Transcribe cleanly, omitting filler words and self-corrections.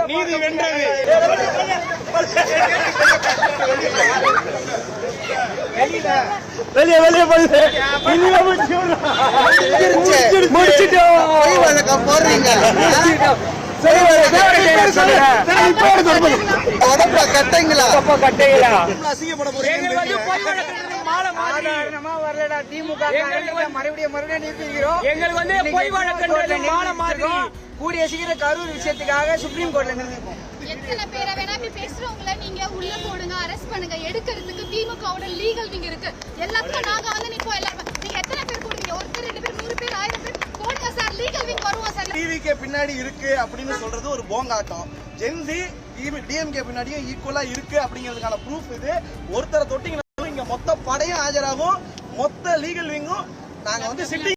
நீதி வென்றது. வெளியே வெளியே முடிச்சிட்டோம் போடுறீங்க. கட்டைங்களா கூடிய சீக்கிரம் கரூர் விஷயத்துக்காக சுப்ரீம் கோர்ட்ல நிறுத்திப்போம். எத்தனை பேரை வேணா பேசுறவங்கள நீங்க உள்ள போடுங்க, அரெஸ்ட் பண்ணுங்க. எடுக்கிறதுக்கு திமுகவோட லீகல் விங் இருக்கு. எல்லாத்துக்கும் நாங்க வந்து நிப்போம். எல்லாரும் நீங்க எத்தனை பேர் போடுவீங்க? ஒருத்தர், 2 பேர், 100 பேர், 1000 பேர் போடுங்க சார். லீகல் விங் வருவோம் சார். டிவிகே பின்னாடி இருக்கு அப்படின்னு சொல்றது ஒரு போங்காட்டம். ஜென்சி டிஎம்கே பின்னாடியும் ஈக்குவலா இருக்கு அப்படிங்கிறதுக்கான ப்ரூஃப் இது. ஒருத்தரை தொட்டிங்கன்னா இங்க மொத்த படையும் ஆஜராகும், மொத்த லீகல் விங்கும் நாங்க வந்து சிட்டி